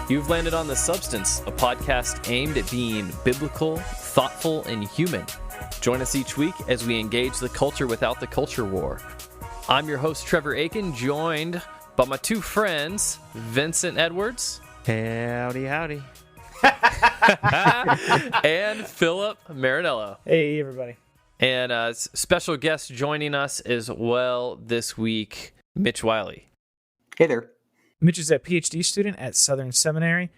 You've landed on The Substance, a podcast aimed at being biblical, thoughtful, and human. Join us each week as we engage the culture without the culture war. I'm your host, Trevor Aiken, joined by my two friends, Vincent Edwards. Howdy, howdy. And Philip Marinello. Hey, everybody. And special guest joining us as well this week, Mitch Wiley. Hey there. Mitch is a PhD student at Southern Seminary.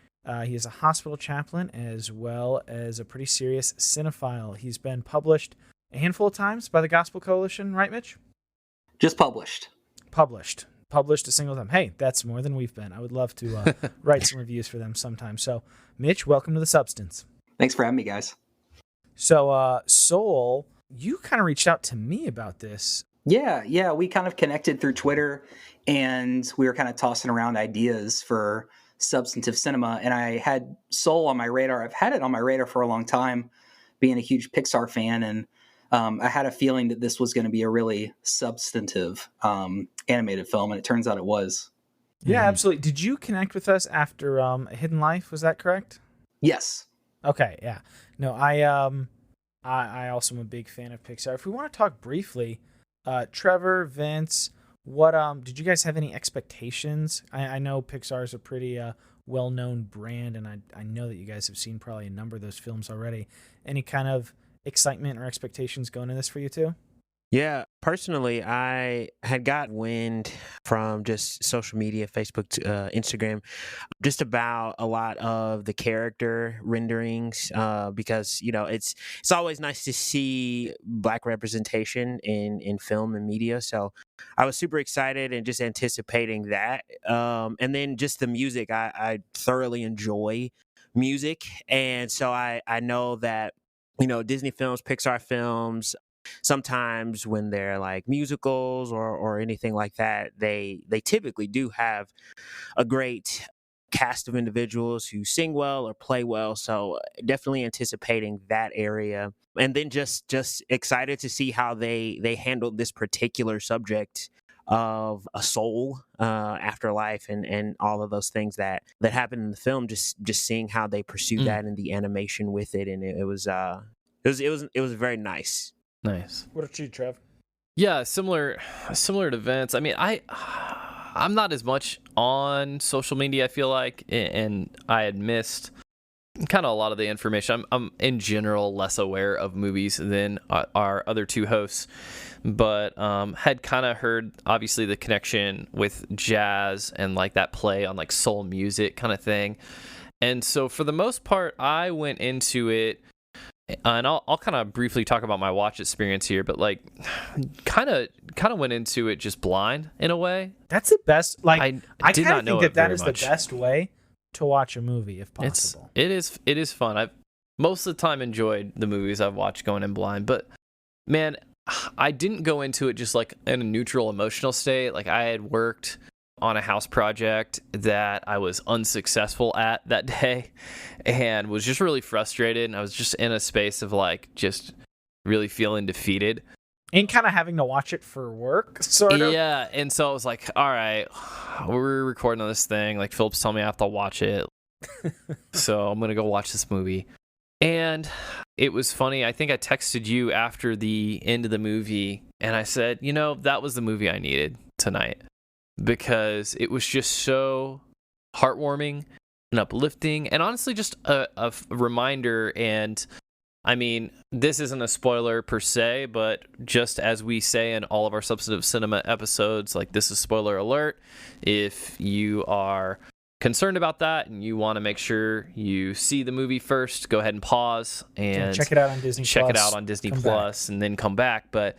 He is a hospital chaplain as well as a pretty serious cinephile. He's been published a handful of times by the Gospel Coalition, right, Mitch? Just published. Published a single time. Hey, that's more than we've been. I would love to write some reviews for them sometime. So, Mitch, welcome to The Substance. Thanks for having me, guys. So, Soul, you kind of reached out to me about this. Yeah. We kind of connected through Twitter, and we were kind of tossing around ideas for Substantive Cinema. And I had Soul on my radar. I've had it on my radar for a long time, being a huge Pixar fan. And I had a feeling that this was going to be a really substantive animated film, and it turns out it was. Yeah, absolutely. Did you connect with us after Hidden Life? Was that correct? Yes. Okay, yeah. No, I also am a big fan of Pixar. If we want to talk briefly, Trevor, Vince, what did you guys have any expectations? I know Pixar is a pretty well-known brand, and I know that you guys have seen probably a number of those films already. Any kind of excitement or expectations going into this for you too? Yeah, personally, I had got wind from just social media, Facebook, Instagram, just about a lot of the character renderings because, you know, it's always nice to see Black representation in film and media. So I was super excited and just anticipating that. And then just the music, I thoroughly enjoy music. And so I know that, you know, Disney films, Pixar films, sometimes when they're like musicals or anything like that, they typically do have a great cast of individuals who sing well or play well. So definitely anticipating that area. And then just excited to see how they handled this particular subject of a soul, afterlife, and all of those things that happen in the film. Just seeing how they pursue that in the animation with it, and it was very nice. Nice. What about you, Trev? Yeah, similar to Vince. I mean, I'm not as much on social media, I feel like, and I had missed kind of a lot of the information. I'm in general less aware of movies than our other two hosts, but had kind of heard obviously the connection with jazz and like that play on like soul music kind of thing. And so for the most part, I went into it, and I'll kind of briefly talk about my watch experience here, but like kind of went into it just blind in a way. That's the best. Like I did kind not of know think that is much. the best way to watch a movie if possible. It is fun. I've most of the time enjoyed the movies I've watched going in blind, but man, I didn't go into it just like in a neutral emotional state. Like I had worked on a house project that I was unsuccessful at that day and was just really frustrated. And I was just in a space of like, just really feeling defeated. And kind of having to watch it for work, sort of. Yeah. And so I was like, all right, we're recording on this thing. Like Philip's telling me I have to watch it. So I'm going to go watch this movie. And it was funny. I think I texted you after the end of the movie and I said, you know, that was the movie I needed tonight. Because it was just so heartwarming and uplifting, and honestly just a reminder. And I mean, this isn't a spoiler per se, but just as we say in all of our Substantive Cinema episodes, like this is spoiler alert. If you are concerned about that and you want to make sure you see the movie first, go ahead and pause and check it out on Disney+. Check it out on Disney Plus and then come back. But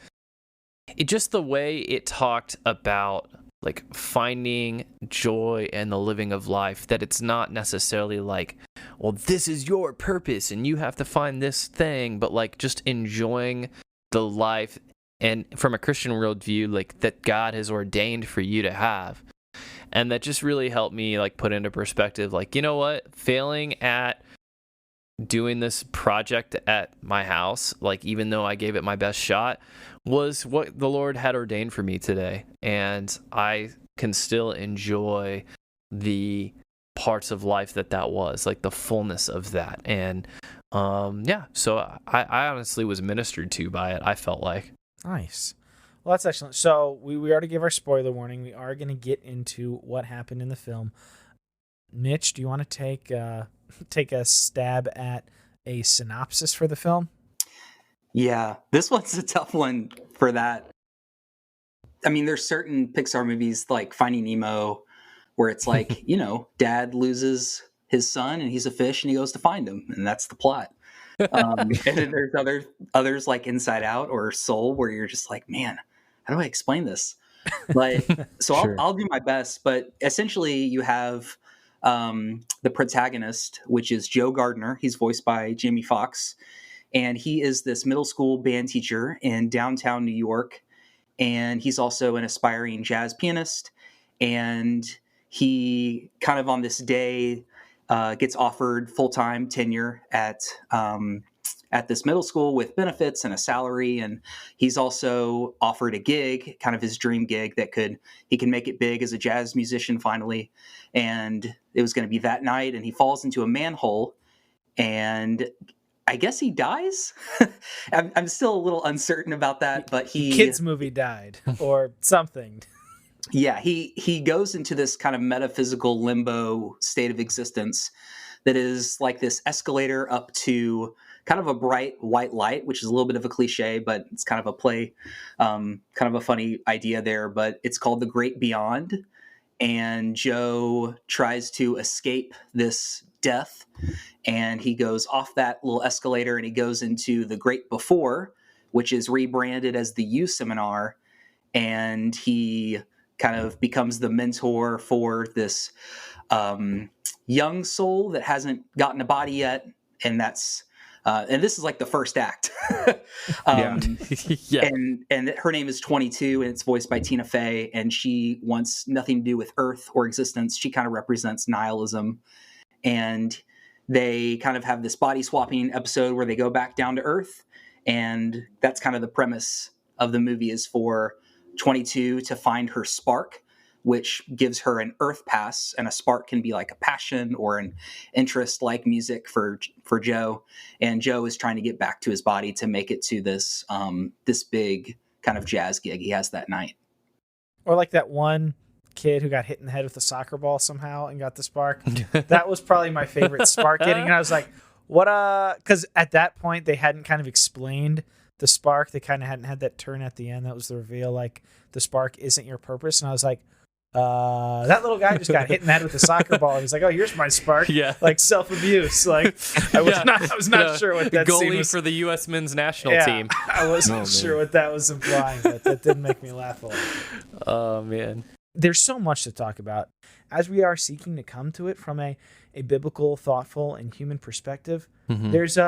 it just the way it talked about like finding joy in the living of life, that it's not necessarily like, well, this is your purpose and you have to find this thing, but like just enjoying the life, and from a Christian worldview, like that God has ordained for you to have. And that just really helped me like put into perspective, like, you know what, failing at doing this project at my house, like even though I gave it my best shot, was what the Lord had ordained for me today. And I can still enjoy the parts of life that was, like the fullness of that. And so I honestly was ministered to by it, I felt like. Nice. Well, that's excellent. So we already gave our spoiler warning. We are going to get into what happened in the film. Mitch, do you want to take a stab at a synopsis for the film? Yeah, this one's a tough one for that. I mean, there's certain Pixar movies like Finding Nemo where it's like, dad loses his son and he's a fish and he goes to find him, and that's the plot. And then there's others like Inside Out or Soul where you're just like, man, how do I explain this? Like, so sure. I'll do my best, but essentially you have the protagonist, which is Joe Gardner. He's voiced by Jamie Foxx, and he is this middle school band teacher in downtown New York, and he's also an aspiring jazz pianist. And he kind of on this day gets offered full-time tenure at this middle school with benefits and a salary. And he's also offered a gig, kind of his dream gig he can make it big as a jazz musician finally. And it was going to be that night, and he falls into a manhole, and I guess he dies. I'm still a little uncertain about that, but kids movie died or something. Yeah, he goes into this kind of metaphysical limbo state of existence that is like this escalator up to kind of a bright white light, which is a little bit of a cliche, but it's kind of a play, kind of a funny idea there. But it's called the Great Beyond, and Joe tries to escape this death, and he goes off that little escalator and he goes into the Great Before, which is rebranded as the U Seminar, and he kind of becomes the mentor for this young soul that hasn't gotten a body yet, and that's and this is like the first act. Yeah. And her name is 22, and it's voiced by Tina Fey, and she wants nothing to do with Earth or existence. She kind of represents nihilism, and they kind of have this body swapping episode where they go back down to Earth, and that's kind of the premise of the movie, is for 22 to find her spark, which gives her an Earth pass, and a spark can be like a passion or an interest like music for Joe. And Joe is trying to get back to his body to make it to this this big kind of jazz gig he has that night. Or like that one kid who got hit in the head with a soccer ball somehow and got the spark. That was probably my favorite spark hitting. And I was like, what? Because at that point they hadn't kind of explained the spark. They kind of hadn't had that turn at the end. That was the reveal, like the spark isn't your purpose. And I was like, that little guy just got hit in the head with a soccer ball. And he's like, oh, here's my spark. Yeah. Like self-abuse. Like I was not sure what that scene goalie was. for the U.S. men's national team. I wasn't sure what that was implying, but that did make me laugh a lot. Oh, man. There's so much to talk about as we are seeking to come to it from a biblical, thoughtful, and human perspective. Mm-hmm. There's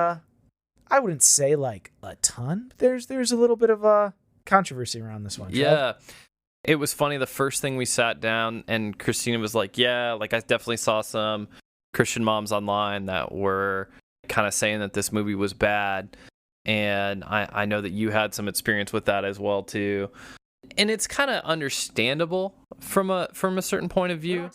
I wouldn't say like a ton. There's a little bit of a controversy around this one. Yeah. It was funny. The first thing we sat down and Christina was like, yeah, like I definitely saw some Christian moms online that were kind of saying that this movie was bad. And I know that you had some experience with that as well too. And it's kind of understandable from a certain point of view.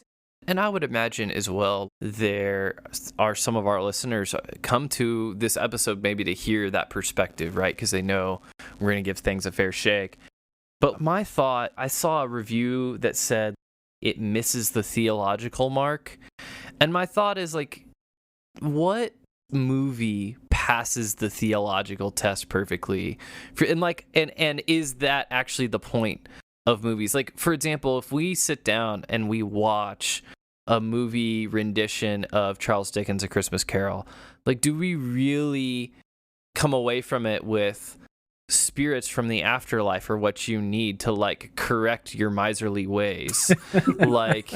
And I would imagine as well there are some of our listeners come to this episode maybe to hear that perspective, right? Because they know we're going to give things a fair shake. But my thought, I saw a review that said it misses the theological mark. And my thought is like, what movie passes the theological test perfectly? And is that actually the point of movies? Like, for example, if we sit down and we watch a movie rendition of Charles Dickens' A Christmas Carol, like, do we really come away from it with spirits from the afterlife or what you need to like correct your miserly ways? Like,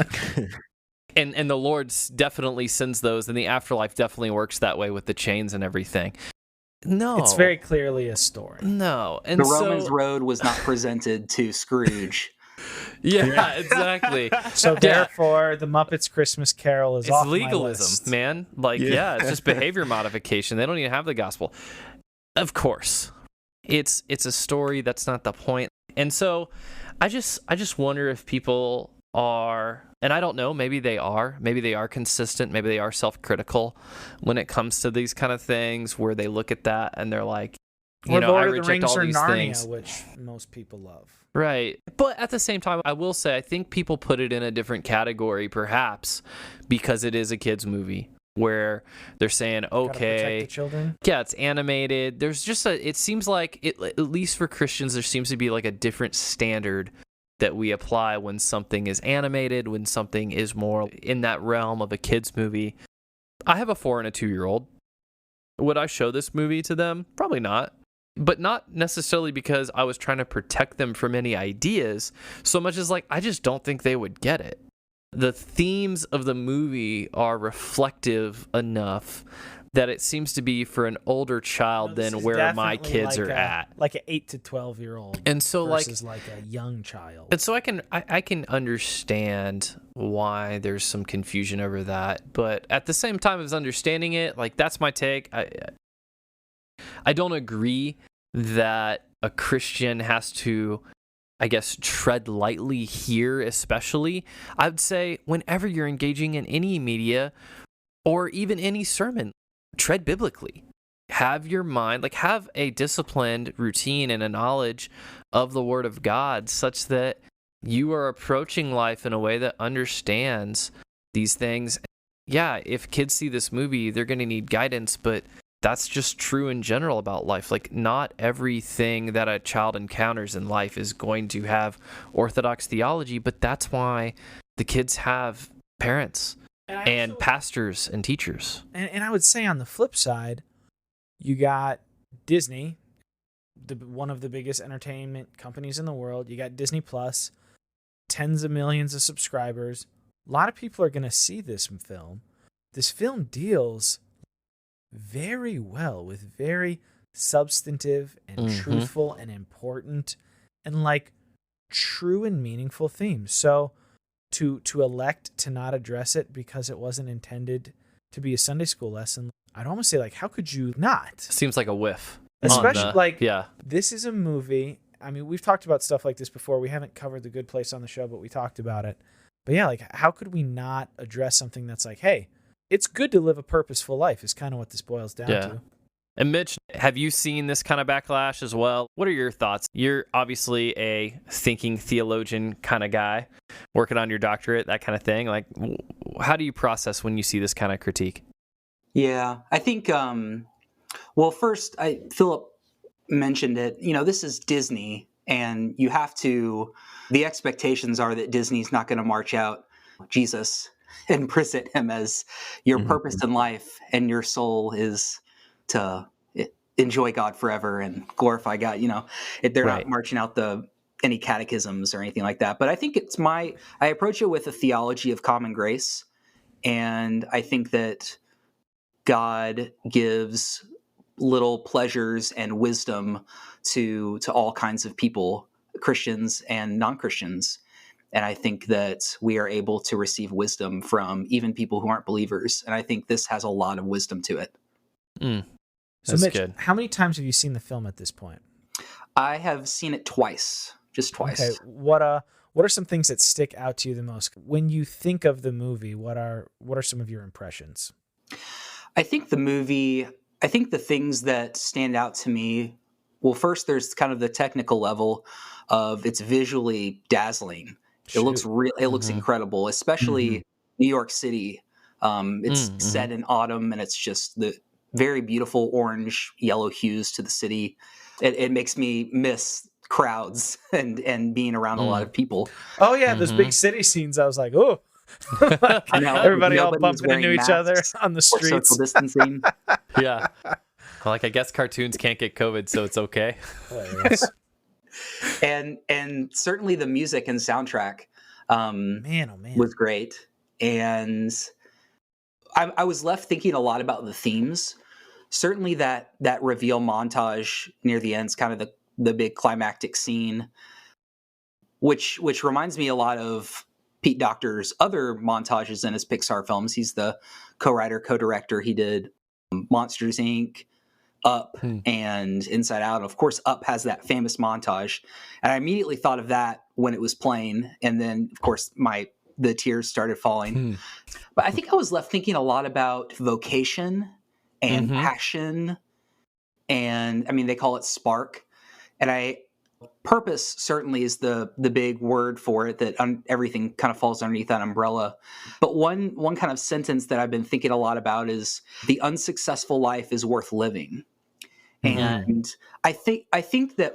and the Lord definitely sends those, and the afterlife definitely works that way with the chains and everything. No, it's very clearly a story. No, and the Romans Road was not presented to Scrooge. Yeah, exactly. So therefore, the Muppets Christmas Carol is off legalism, my list. Man. Like, yeah, it's just behavior modification. They don't even have the gospel. Of course, it's a story. That's not the point. And so, I just wonder if people are, and I don't know, maybe they are consistent, maybe they are self-critical when it comes to these kind of things, where they look at that and they're like, Or I Lord of the reject Rings all or these Narnia, things. which most people love. Right. But at the same time, I will say, I think people put it in a different category, perhaps, because it is a kid's movie, where they're saying, Gotta protect okay, the children. yeah, it's animated. There's just it seems like, at least for Christians, there seems to be like a different standard that we apply when something is animated, when something is more in that realm of a kid's movie. I have a 4 and a 2-year-old. Would I show this movie to them? Probably not. But not necessarily because I was trying to protect them from any ideas, so much as like, I just don't think they would get it. The themes of the movie are reflective enough that it seems to be for an older child than where my kids are at. Like an 8 to 12-year-old. And so versus like a young child. And so I can understand why there's some confusion over that, but at the same time as understanding it, like, that's my take. I don't agree that a Christian has to, I guess, tread lightly here, especially. I would say whenever you're engaging in any media or even any sermon, tread biblically. Have your mind, like, have a disciplined routine and a knowledge of the Word of God such that you are approaching life in a way that understands these things. Yeah, if kids see this movie, they're going to need guidance, but that's just true in general about life. Like, not everything that a child encounters in life is going to have orthodox theology, but that's why the kids have parents and pastors and teachers. And I would say on the flip side, you got Disney, one of the biggest entertainment companies in the world. You got Disney Plus, tens of millions of subscribers. A lot of people are going to see this film. This film deals very well with very substantive and truthful and important and like true and meaningful themes. So to elect to not address it because it wasn't intended to be a Sunday school lesson, I'd almost say, like, how could you not? Seems like a whiff. Especially yeah. This is a movie. I mean, we've talked about stuff like this before. We haven't covered The Good Place on the show, but we talked about it. But yeah, like, how could we not address something that's like, hey, it's good to live a purposeful life is kind of what this boils down to. And Mitch, have you seen this kind of backlash as well? What are your thoughts? You're obviously a thinking theologian kind of guy, working on your doctorate, that kind of thing. Like, how do you process when you see this kind of critique? Yeah, I think, well, first, Philip mentioned it. This is Disney, and you have to, the expectations are that Disney's not going to march out Jesus and present him as your purpose in life, and your soul is to enjoy God forever and glorify God. They're not marching out any catechisms or anything like that. But I think I approach it with a theology of common grace, and I think that God gives little pleasures and wisdom to all kinds of people, Christians and non-Christians. And I think that we are able to receive wisdom from even people who aren't believers. And I think this has a lot of wisdom to it. So Mitch, good. How many times have you seen the film at this point? I have seen it twice, just twice. Okay. What are some things that stick out to you the most? When you think of the movie, what are some of your impressions? I think the things that stand out to me, well, first there's kind of the technical level of it's visually dazzling. It looks looks incredible, especially New York City. It's set in autumn, and it's just the very beautiful orange, yellow hues to the city. It makes me miss crowds and being around a lot of people. Oh yeah, those big city scenes. I was like, oh, everybody all bumping into each other on the streets. Social distancing. Yeah. Like, I guess cartoons can't get COVID, so it's okay. And certainly the music and soundtrack was great. And I was left thinking a lot about the themes. Certainly that reveal montage near the end is kind of the big climactic scene, which reminds me a lot of Pete Docter's other montages in his Pixar films. He's the co-writer, co-director. He did Monsters, Inc., Up, and Inside Out. Of course, Up has that famous montage. And I immediately thought of that when it was playing, and then of course the tears started falling. But I think I was left thinking a lot about vocation and passion, and I mean they call it spark, and purpose certainly is the big word for it, that everything kind of falls underneath that umbrella. But one kind of sentence that I've been thinking a lot about is the unsuccessful life is worth living. And I think that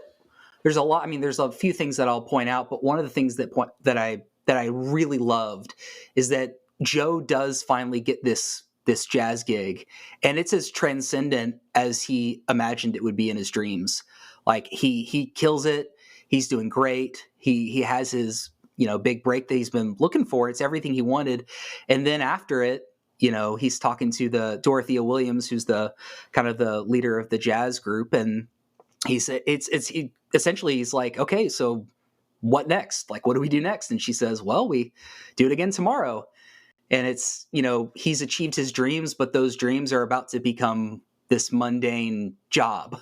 there's a lot. I mean, there's a few things that I'll point out, but one of the things that I really loved is that Joe does finally get this jazz gig, and it's as transcendent as he imagined it would be in his dreams. Like he kills it. He's doing great. He has his big break that he's been looking for. It's everything he wanted, and then after it, he's talking to the Dorothea Williams, who's the kind of the leader of the jazz group, and he said essentially he's like, okay, so what next? Like, what do we do next? And she says, well, we do it again tomorrow. And it's, he's achieved his dreams, but those dreams are about to become this mundane job.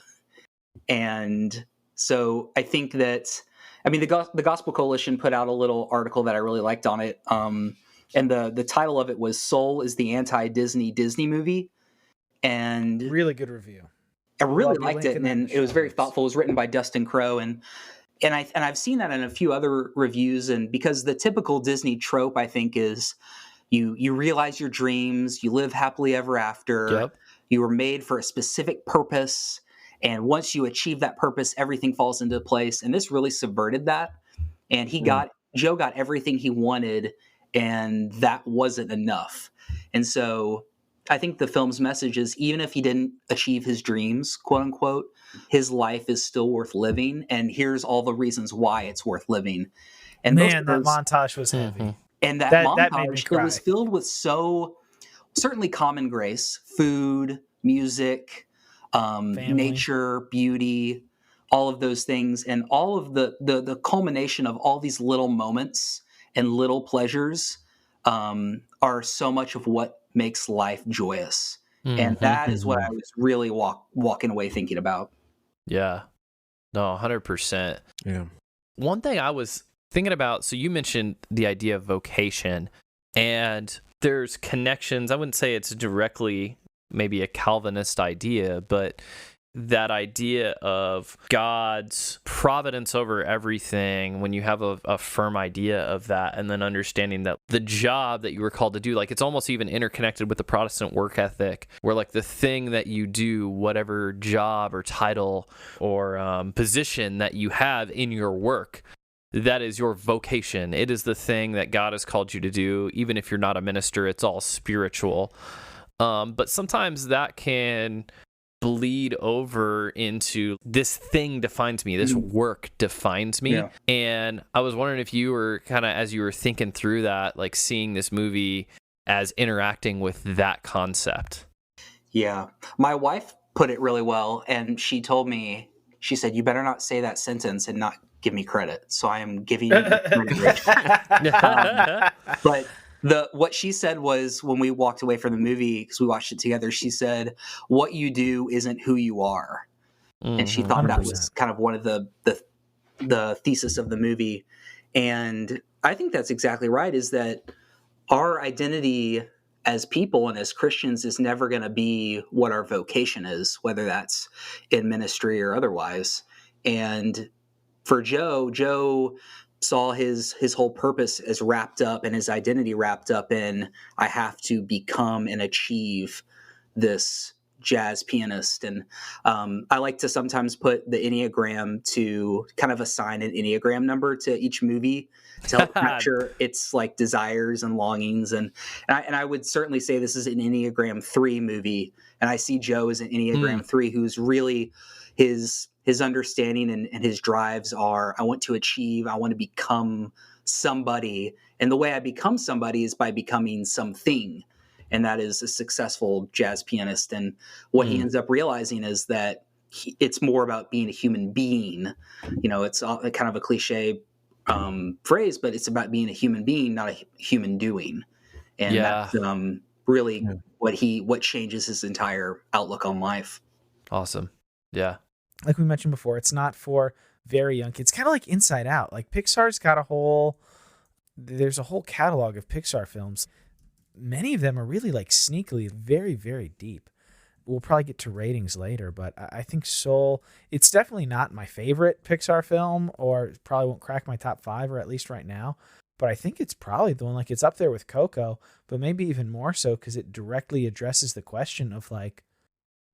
And so I think that, I mean, the Gospel Coalition put out a little article that I really liked on it. And the title of it was "Soul is the Anti-Disney Movie." And really good review. I really liked it, and it was very thoughtful. It was written by Dustin Crowe, and I've seen that in a few other reviews. And because the typical Disney trope, I think, is you realize your dreams, you live happily ever after. Yep. You were made for a specific purpose, and once you achieve that purpose, everything falls into place. And this really subverted that. And Joe got everything he wanted, and that wasn't enough. And so I think the film's message is, even if he didn't achieve his dreams, quote unquote, his life is still worth living. And here's all the reasons why it's worth living. And man, that montage was heavy. And that montage was filled with certainly common grace, food, music, nature, beauty, all of those things. And all of the culmination of all these little moments and little pleasures are so much of what makes life joyous. And that is what I was really walking away thinking about. Yeah. No, 100%. Yeah. One thing I was thinking about, so you mentioned the idea of vocation, and there's connections. I wouldn't say it's directly maybe a Calvinist idea, but that idea of God's providence over everything, when you have a firm idea of that, and then understanding that the job that you were called to do, like, it's almost even interconnected with the Protestant work ethic, where like the thing that you do, whatever job or title or position that you have in your work, that is your vocation. It is the thing that God has called you to do. Even if you're not a minister, it's all spiritual. But sometimes that can bleed over into this thing defines me, this work defines me. Yeah. And I was wondering if you were kind of, as you were thinking through that, like seeing this movie as interacting with that concept. Yeah. My wife put it really well, and she told me, she said, you better not say that sentence and not give me credit. So I am giving you credit. But what she said was, when we walked away from the movie, because we watched it together, she said, what you do isn't who you are. And she thought 100%. That was kind of one of the thesis of the movie. And I think that's exactly right, is that our identity as people and as Christians is never going to be what our vocation is, whether that's in ministry or otherwise. And for Joe saw his whole purpose as wrapped up, and his identity wrapped up in, I have to become and achieve this jazz pianist. And I like to sometimes put the Enneagram to kind of assign an Enneagram number to each movie to help capture its like desires and longings. And I would certainly say this is an Enneagram 3 movie. And I see Joe as an Enneagram 3, who's really his understanding and his drives are, I want to achieve, I want to become somebody. And the way I become somebody is by becoming something. And that is a successful jazz pianist. And what he ends up realizing is that it's more about being a human being. You know, it's kind of a cliche phrase, but it's about being a human being, not a human doing. And that's really what changes his entire outlook on life. Awesome. Yeah. Like we mentioned before, it's not for very young kids, kind of like Inside Out. Like Pixar's got there's a whole catalog of Pixar films. Many of them are really like sneakily very, very deep. We'll probably get to ratings later, but I think Soul, it's definitely not my favorite Pixar film, or probably won't crack my top 5, or at least right now. But I think it's probably the one, like it's up there with Coco, but maybe even more so because it directly addresses the question of like,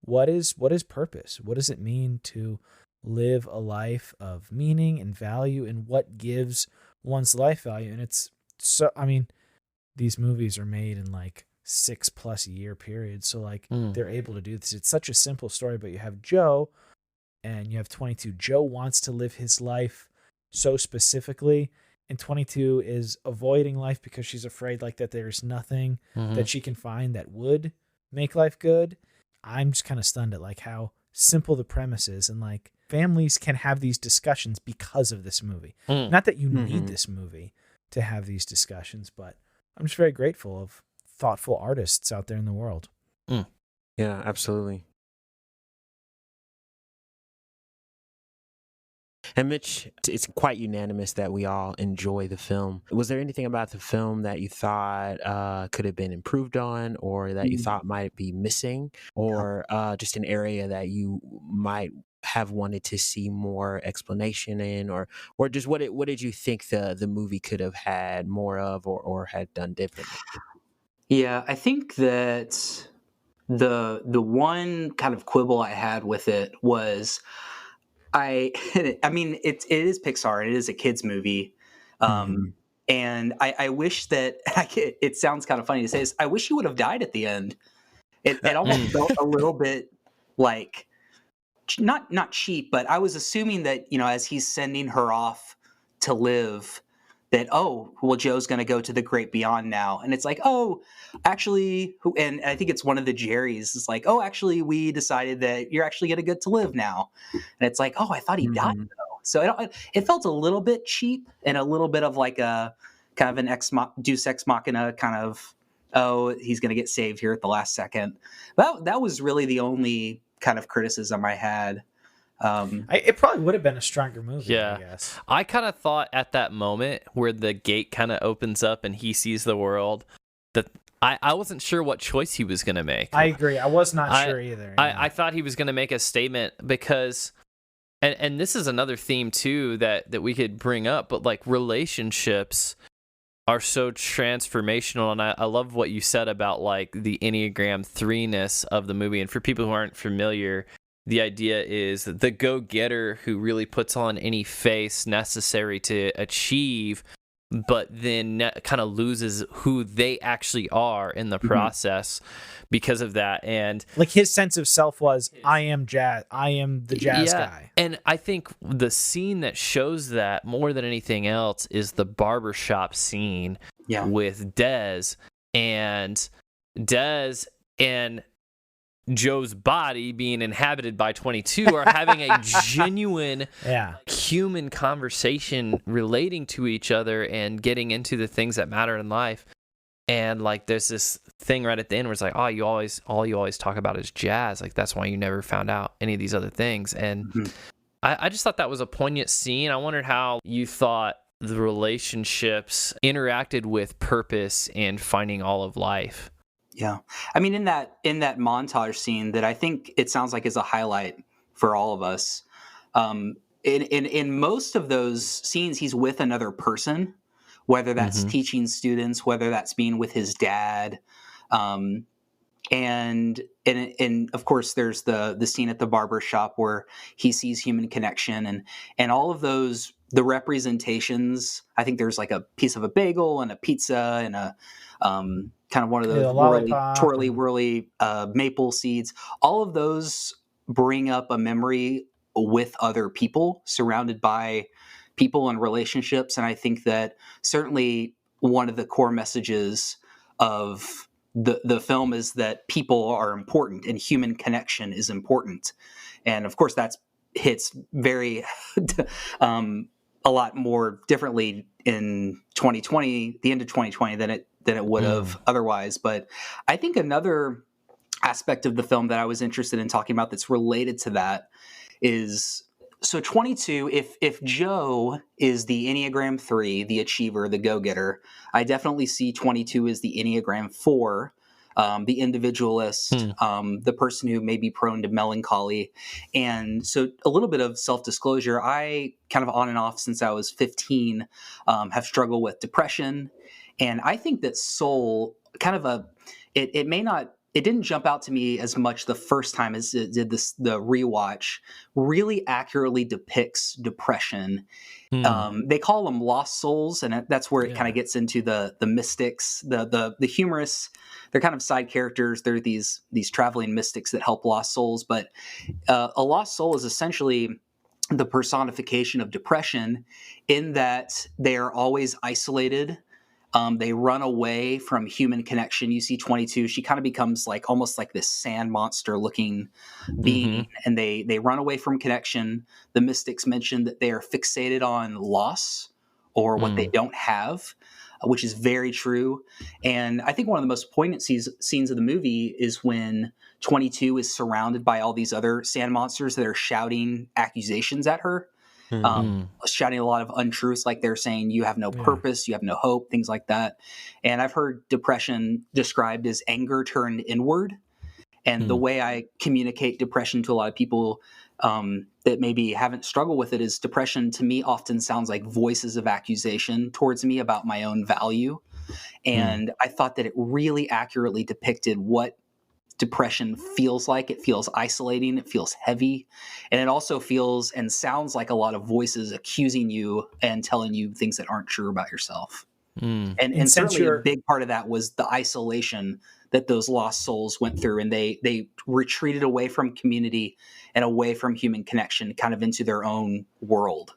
what is purpose? What does it mean to live a life of meaning and value, and what gives one's life value? And it's so, I mean, these movies are made in like 6+ year periods. So like they're able to do this. It's such a simple story, but you have Joe and you have 22. Joe wants to live his life so specifically, and 22 is avoiding life because she's afraid like that there's nothing that she can find that would make life good. I'm just kind of stunned at like how simple the premise is, and like families can have these discussions because of this movie. Not that you need this movie to have these discussions, but I'm just very grateful of thoughtful artists out there in the world. Yeah, absolutely. And Mitch, it's quite unanimous that we all enjoy the film. Was there anything about the film that you thought could have been improved on, or that you thought might be missing, or just an area that you might have wanted to see more explanation in, or just what did you think the movie could have had more of, or had done differently? Yeah, I think that the one kind of quibble I had with it was I mean it is Pixar, it is a kids movie, and I wish that it sounds kind of funny to say this. I wish he would have died at the end. It almost felt a little bit like not cheap, but I was assuming that as he's sending her off to live, that Joe's going to go to the great beyond now, and it's like actually, and I think it's one of the Jerrys is like actually we decided that you're actually going to get to live now, and it's like I thought he died though, so it felt a little bit cheap and a little bit of like a kind of an Deus Ex Machina kind of he's going to get saved here at the last second. That was really the only kind of criticism I had. It probably would have been a stronger movie, Yeah. I guess. I kind of thought at that moment where the gate kind of opens up and he sees the world, that I wasn't sure what choice he was going to make. I agree. I was not sure either. I thought he was going to make a statement because, and this is another theme too that we could bring up, but like relationships are so transformational. And I love what you said about like the Enneagram 3-ness of the movie. And for people who aren't familiar, the idea is the go-getter who really puts on any face necessary to achieve, but then kind of loses who they actually are in the process because of that. And like his sense of self was, I am jazz. I am the jazz guy. And I think the scene that shows that more than anything else is the barbershop scene with Dez and Joe's body being inhabited by 22 are having a genuine human conversation relating to each other and getting into the things that matter in life. And like there's this thing right at the end where it's like, all you always talk about is jazz. Like that's why you never found out any of these other things. And I just thought that was a poignant scene. I wondered how you thought the relationships interacted with purpose and finding all of life. Yeah. I mean, in that montage scene that I think it sounds like is a highlight for all of us, in most of those scenes, he's with another person, whether that's teaching students, whether that's being with his dad. And of course, there's the scene at the barber shop where he sees human connection and all of those, the representations. I think there's like a piece of a bagel and a pizza and a kind of one of those twirly maple seeds. All of those bring up a memory with other people, surrounded by people and relationships. And I think that certainly one of the core messages of the film is that people are important and human connection is important. And of course that hits very a lot more differently in 2020, the end of 2020 than it would have otherwise. But I think another aspect of the film that I was interested in talking about that's related to that is So 22, if Joe is the Enneagram 3, the achiever, the go-getter, I definitely see 22 as the Enneagram 4, the individualist, the person who may be prone to melancholy. And so a little bit of self-disclosure, I kind of on and off since I was 15 have struggled with depression. And I think that Soul kind of it may not, it didn't jump out to me as much the first time as it did the rewatch, really accurately depicts depression. They call them lost souls, and that's where it kind of gets into the mystics, the humorous. They're kind of side characters. They're these traveling mystics that help lost souls. But a lost soul is essentially the personification of depression, in that they are always isolated. They run away from human connection. You see 22, she kind of becomes like almost like this sand monster looking being, and they run away from connection. The mystics mention that they are fixated on loss or what they don't have, which is very true. And I think one of the most poignant scenes of the movie is when 22 is surrounded by all these other sand monsters that are shouting accusations at her. Shouting a lot of untruths, like they're saying you have no purpose, you have no hope, things like that. And I've heard depression described as anger turned inward. And the way I communicate depression to a lot of people that maybe haven't struggled with it is depression to me often sounds like voices of accusation towards me about my own value. And I thought that it really accurately depicted what depression feels like. It feels isolating, it feels heavy, and it also feels and sounds like a lot of voices accusing you and telling you things that aren't true about yourself. And certainly a big part of that was the isolation that those lost souls went through, and they retreated away from community and away from human connection, kind of into their own world.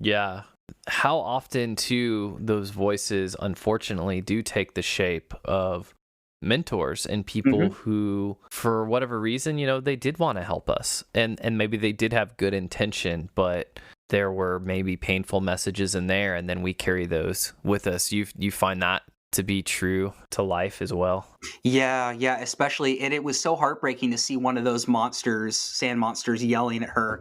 Yeah. How often too those voices unfortunately do take the shape of mentors and people who, for whatever reason, they did want to help us, and maybe they did have good intention, but there were maybe painful messages in there, and then we carry those with us. You find that to be true to life as well? Yeah, especially, and it was so heartbreaking to see one of those monsters, sand monsters, yelling at her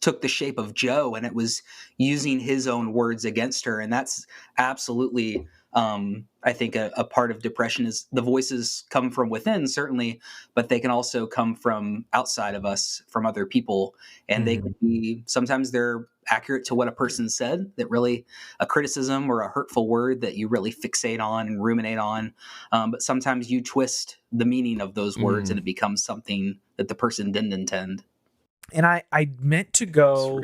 took the shape of Joe, and it was using his own words against her. And that's absolutely, I think a part of depression is the voices come from within, certainly, but they can also come from outside of us, from other people. And they can be, sometimes they're accurate to what a person said, that really a criticism or a hurtful word that you really fixate on and ruminate on. But sometimes you twist the meaning of those words and it becomes something that the person didn't intend. And I meant to go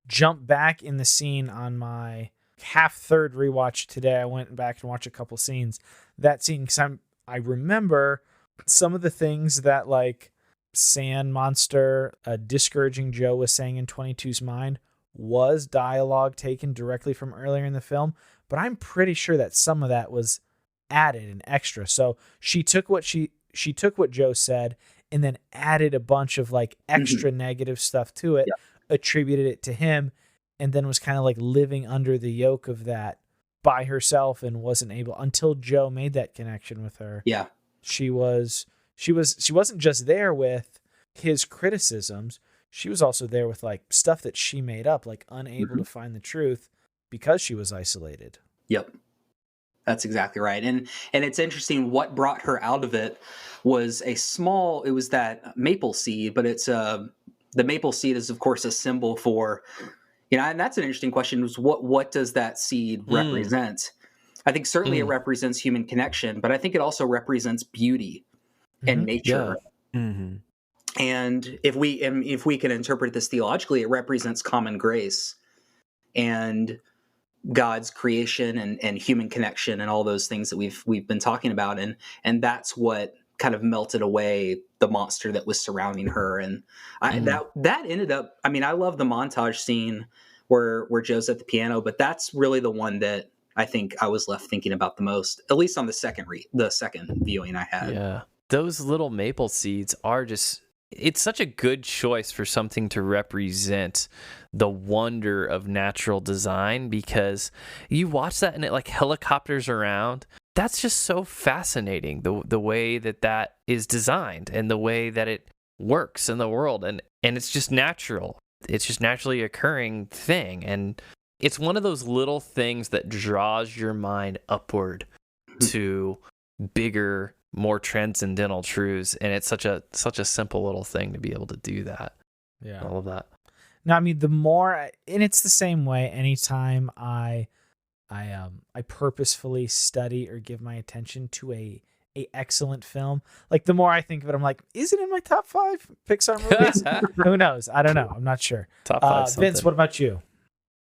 jump back in the scene on my third rewatch today. I went back and watched a couple scenes. That scene, because I remember some of the things that like Sand Monster discouraging Joe was saying in 22's mind was dialogue taken directly from earlier in the film, but I'm pretty sure that some of that was added and extra. So she took what she took what Joe said and then added a bunch of like extra negative stuff to it, attributed it to him, and then was kind of like living under the yoke of that by herself and wasn't able until Joe made that connection with her. Yeah. She wasn't just there with his criticisms. She was also there with like stuff that she made up, like unable to find the truth because she was isolated. Yep. That's exactly right. And it's interesting, what brought her out of it was it was that maple seed, but it's the maple seed is of course a symbol for, and that's an interesting question, was what does that seed represent? I think certainly it represents human connection, but I think it also represents beauty and nature. Yeah. And if we can interpret this theologically, it represents common grace and God's creation and human connection and all those things that we've been talking about. And that's what kind of melted away the monster that was surrounding her. And that ended up, I love the montage scene where Joe's at the piano, but that's really the one that I think I was left thinking about the most, at least on the second viewing I had. Yeah. Those little maple seeds are it's such a good choice for something to represent the wonder of natural design, because you watch that and it like helicopters around. That's just so fascinating, the way that is designed and the way that it works in the world. And it's just natural. it's just naturally occurring thing. And it's one of those little things that draws your mind upward to bigger, more transcendental truths. And it's such a simple little thing to be able to do that. Yeah. All of that. No, I mean, the more, and it's the same way anytime I purposefully study or give my attention to a excellent film. Like, the more I think of it, I'm like, is it in my top 5 Pixar movies? Who knows? I don't know. I'm not sure. Top 5 Vince, what about you?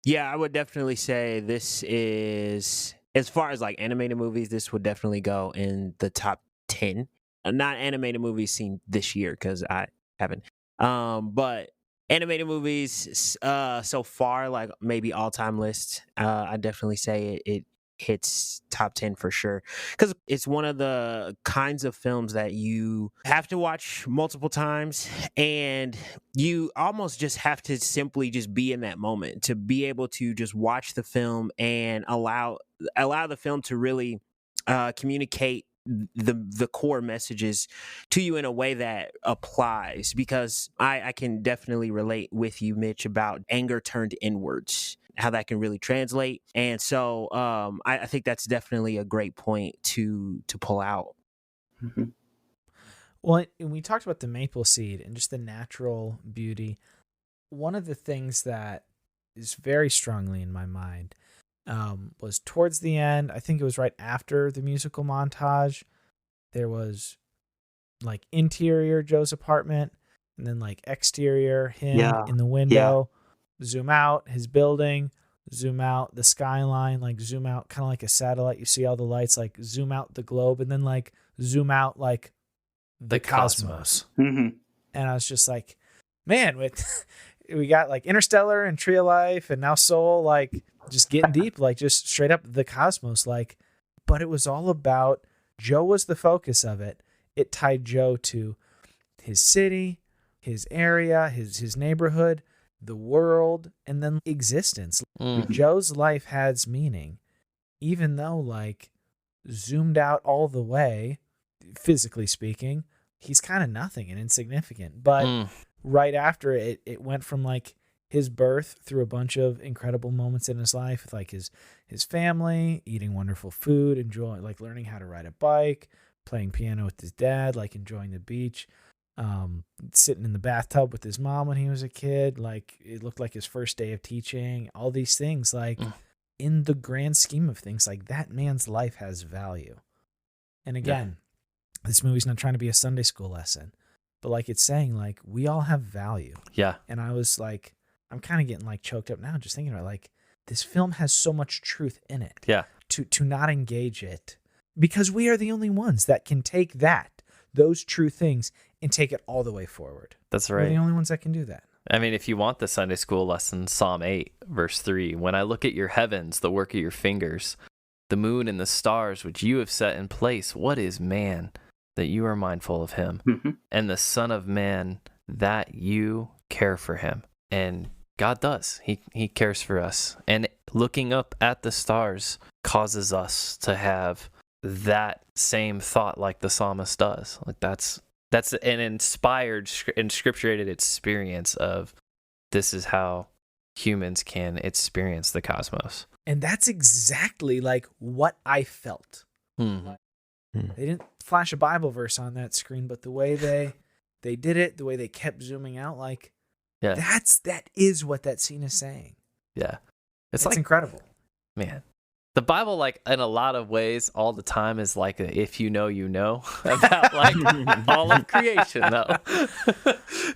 Yeah, I would definitely say this is, as far as like animated movies, this would definitely go in the top 10. Not animated movies seen this year, because I haven't. But animated movies so far, like maybe all-time list, I definitely say it hits top 10 for sure, because it's one of the kinds of films that you have to watch multiple times, and you almost just have to simply just be in that moment to be able to just watch the film and allow the film to really communicate the core messages to you in a way that applies. Because I can definitely relate with you, Mitch, about anger turned inwards, how that can really translate. And so I think that's definitely a great point to pull out. Mm-hmm. Well, and we talked about the maple seed and just the natural beauty. One of the things that is very strongly in my mind was towards the end. I think it was right after the musical montage. There was like interior Joe's apartment, and then like exterior him in the window. Zoom out his building, zoom out the skyline, like zoom out kind of like a satellite. You see all the lights, like zoom out the globe, and then like zoom out like the cosmos. Mm-hmm. And I was just like, man, we got like Interstellar and Tree of Life, and now Soul, like just getting deep, like just straight up the cosmos. Like, but it was all about Joe was the focus of it. It tied Joe to his city, his area, his neighborhood, the world, and then existence. Joe's life has meaning, even though like zoomed out all the way, physically speaking, he's kind of nothing and insignificant. But right after it went from like his birth through a bunch of incredible moments in his life with like his family, eating wonderful food, enjoying, like learning how to ride a bike, playing piano with his dad, like enjoying the beach, sitting in the bathtub with his mom when he was a kid, like it looked like his first day of teaching, all these things, like in the grand scheme of things, like that man's life has value. And again, this movie's not trying to be a Sunday school lesson, but like it's saying like we all have value. Yeah. And I was like, I'm kind of getting like choked up now just thinking about like this film has so much truth in it. Yeah. To not engage it, because we are the only ones that can take those true things and take it all the way forward. That's right. We're the only ones that can do that. I mean, if you want the Sunday school lesson, Psalm 8, verse 3, when I look at your heavens, the work of your fingers, the moon and the stars which you have set in place, what is man that you are mindful of him? Mm-hmm. And the Son of Man that you care for him. And God does. He cares for us. And looking up at the stars causes us to have that same thought like the psalmist does. Like that's an inspired and scripturated experience of this is how humans can experience the cosmos. And that's exactly like what I felt. They didn't flash a Bible verse on that screen, but the way they did it, the way they kept zooming out, like that is what that scene is saying. Yeah. It's like incredible. Man. The Bible, like in a lot of ways, all the time is like a if you know, you know about like all of creation, though.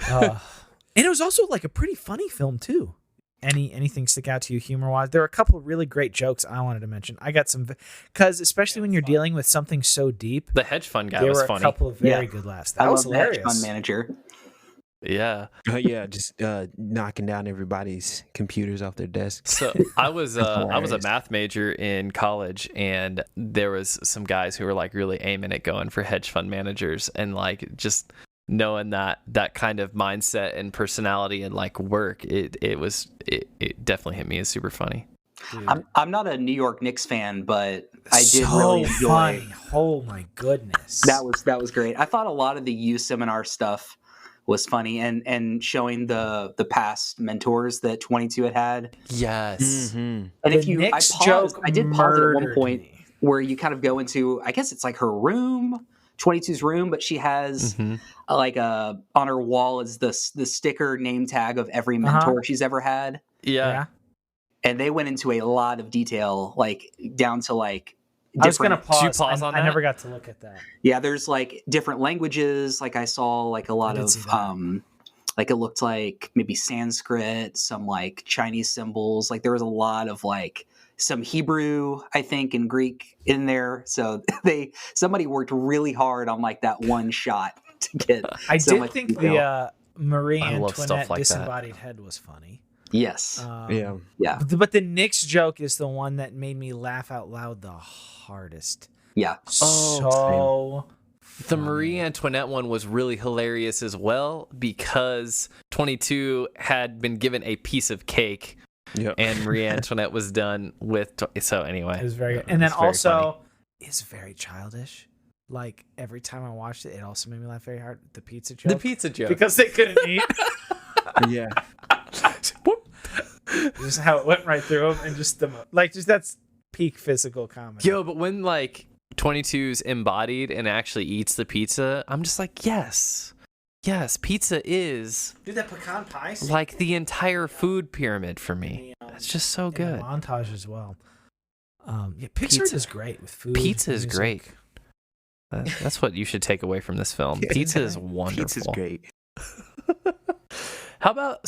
And it was also like a pretty funny film too. Anything stick out to you humor wise? There are a couple of really great jokes I wanted to mention. I got some, because especially when you're dealing with something so deep, the hedge fund guy there was were funny. a couple of very good laughs. That I was love the hedge hilarious. fund manager. Yeah. Just knocking down everybody's computers off their desks. So I was a math major in college, and there was some guys who were like really aiming at going for hedge fund managers, and like just knowing that kind of mindset and personality and like work, it definitely hit me as super funny. I'm not a New York Knicks fan, but I did So really enjoy. funny. Oh my goodness. That was great. I thought a lot of the U seminar stuff was funny, and showing the past mentors that 22 had. Yes. And The if you, Nick's I did pause it at one murdered point me. where you kind of go into, I guess it's like her room, 22's room, but she has like on her wall is the sticker name tag of every mentor she's ever had. Yeah. And they went into a lot of detail, like down to like I was gonna different. pause. Did you pause on I that? never got to look at that. Yeah, there's like different languages. Like I saw like a lot did of see that. like it looked like maybe Sanskrit, some like Chinese symbols. Like there was a lot of like some Hebrew, I think, and Greek in there. So somebody worked really hard on like that one shot to get. I so did much think detail. the Marie I love stuff Antoinette like that. disembodied head was funny. Yes. Yeah. Yeah. But the Nick's joke is the one that made me laugh out loud the hardest. Yeah. So The Marie Antoinette one was really hilarious as well because 22 had been given a piece of cake and Marie Antoinette was done with. So anyway. It was very good. And then It's very also, funny. it's very childish. Like every time I watched it, it also made me laugh very hard. The pizza joke. The pizza joke. Because they couldn't eat. Yeah. Just how it went right through them, and just that's peak physical comedy. Yo, but when like 22's embodied and actually eats the pizza, I'm just like, yes, pizza is Dude, that pecan pie scene like the entire food pyramid for me. It's just so in the good. montage as well. Yeah, Pixar Pizza- is great with food. Pizza is music. great. That's what you should take away from this film. Pizza is wonderful. Pizza's great. How about